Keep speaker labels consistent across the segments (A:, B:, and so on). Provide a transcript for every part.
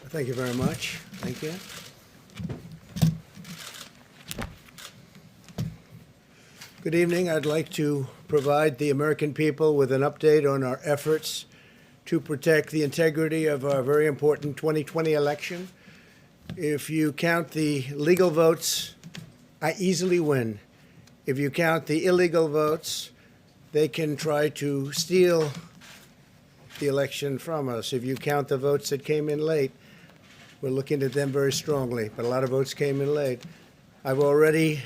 A: Thank you very much. Thank you. Good evening. I'd like to provide the American people with an update on our efforts to protect the integrity of our very important 2020 election. If you count the legal votes, I easily win. If you count the illegal votes, they can try to steal the election from us. If you count the votes that came in late, we're looking at them very strongly, but a lot of votes came in late. I've already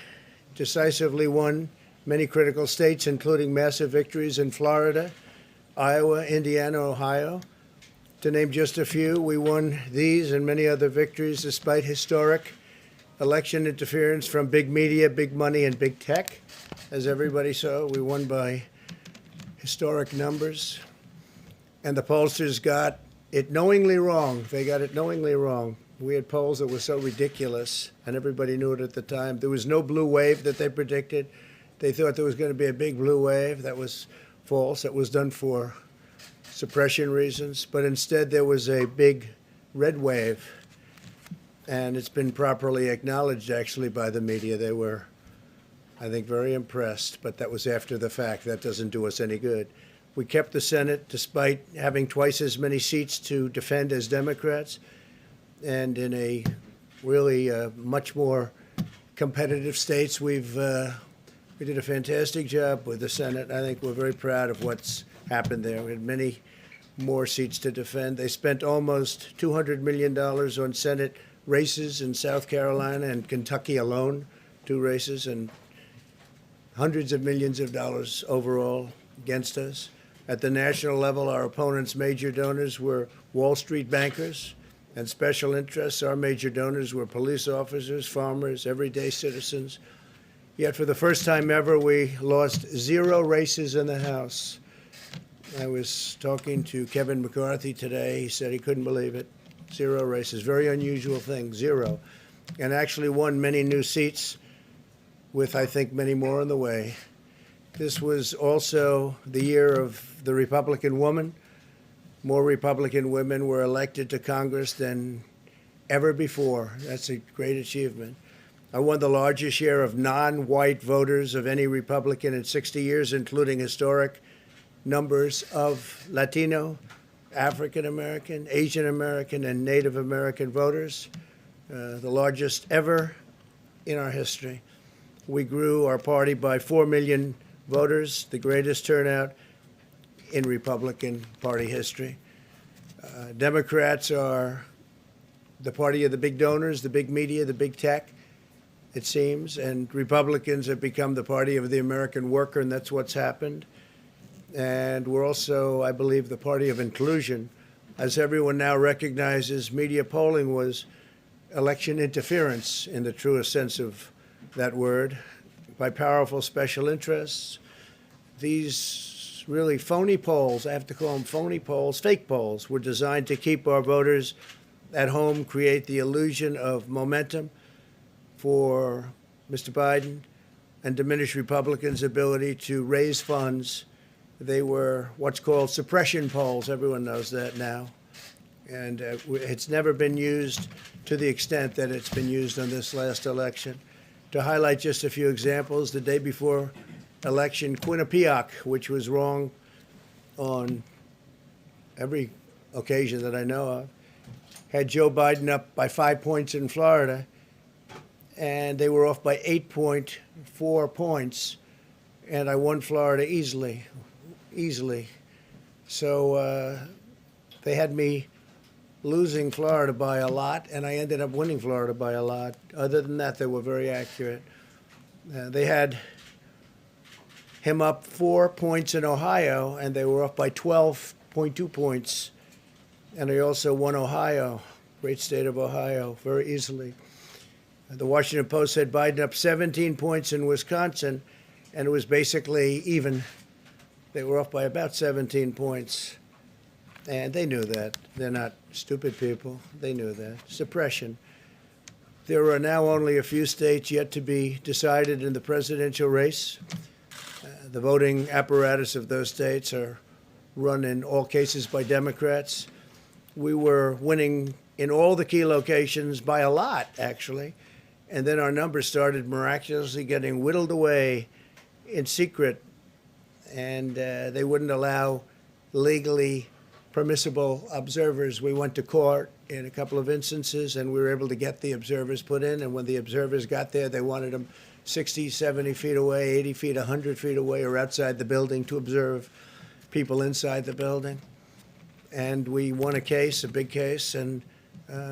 A: decisively won many critical states, including massive victories in Florida, Iowa, Indiana, Ohio. To name just a few, we won these and many other victories despite historic election interference from big media, big money, and big tech. As everybody saw, we won by historic numbers. And the pollsters got it knowingly wrong. They got it knowingly wrong. We had polls that were so ridiculous, and everybody knew it at the time. There was no blue wave that they predicted. They thought there was going to be a big blue wave. That was false. That was done for suppression reasons. But instead, there was a big red wave. And it's been properly acknowledged, actually, by the media. They were, I think, very impressed. But that was after the fact. That doesn't do us any good. We kept the Senate despite having twice as many seats to defend as Democrats, and in a really much more competitive states. We did a fantastic job with the Senate. I think we're very proud of what's happened there. We had many more seats to defend. They spent almost $200 million on Senate races in South Carolina and Kentucky alone, 2 races, and hundreds of millions of dollars overall against us. At the national level, our opponents' major donors were Wall Street bankers and special interests. Our major donors were police officers, farmers, everyday citizens. Yet for the first time ever, we lost 0 races in the House. I was talking to Kevin McCarthy today. He said he couldn't believe it. 0 races. Very unusual thing, 0. And actually won many new seats with, I think, many more on the way. This was also the year of the Republican woman. More Republican women were elected to Congress than ever before. That's a great achievement. I won the largest share of non-white voters of any Republican in 60 years, including historic numbers of Latino, African American, Asian American, and Native American voters, the largest ever in our history. We grew our party by 4 million voters, the greatest turnout in Republican Party history. Democrats are the party of the big donors, the big media, the big tech, it seems, and Republicans have become the party of the American worker, and that's what's happened. And we're also, I believe, the party of inclusion. As everyone now recognizes, media polling was election interference in the truest sense of that word, by powerful special interests. These really phony polls, I have to call them phony polls, fake polls, were designed to keep our voters at home, create the illusion of momentum for Mr. Biden, and diminish Republicans' ability to raise funds. They were what's called suppression polls. Everyone knows that now. And it's never been used to the extent that it's been used on this last election. To highlight just a few examples, the day before election, Quinnipiac, which was wrong on every occasion that I know of, had Joe Biden up by 5 points in Florida, and they were off by 8.4 points, and I won Florida easily. So they had me losing Florida by a lot, and I ended up winning Florida by a lot. Other than that, they were very accurate. They had him up 4 points in Ohio, and they were up by 12.2 points. And I also won Ohio, great state of Ohio, very easily. The Washington Post had Biden up 17 points in Wisconsin, and it was basically even. They were off by about 17 points. And they knew that. They're not stupid people. They knew that. Suppression. There are now only a few states yet to be decided in the presidential race. The voting apparatus of those states are run in all cases by Democrats. We were winning in all the key locations by a lot, actually. And then our numbers started miraculously getting whittled away in secret, and they wouldn't allow legally permissible observers. We went to court in a couple of instances, and we were able to get the observers put in. And when the observers got there, they wanted them 60, 70 feet away, 80 feet, 100 feet away, or outside the building to observe people inside the building. And we won a case, a big case, and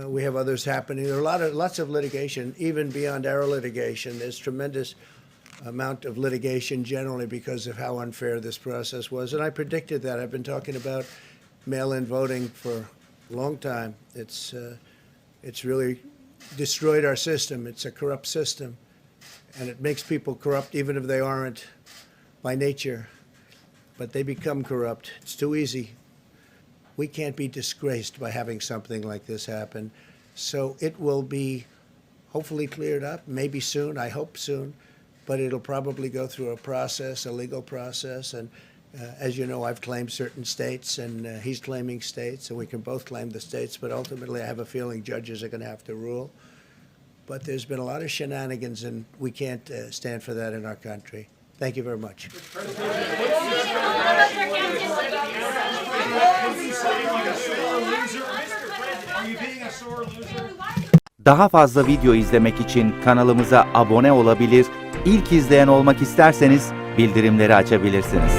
A: we have others happening. There are lots of litigation, even beyond our litigation. There's tremendous amount of litigation generally because of how unfair this process was. And I predicted that. I've been talking about mail-in voting for a long time. It's really destroyed our system. It's a corrupt system. And it makes people corrupt even if they aren't by nature. But they become corrupt. It's too easy. We can't be disgraced by having something like this happen. So it will be hopefully cleared up, maybe soon, I hope soon, but it'll probably go through a process, a legal process. And as you know, I've claimed certain states, and he's claiming states, and we can both claim the states, but ultimately I have a feeling judges are going to have to rule. But there's been a lot of shenanigans, and we can't stand for that in our country. Thank you very much.
B: Daha fazla video izlemek için kanalımıza abone olabilir, ilk izleyen olmak isterseniz bildirimleri açabilirsiniz.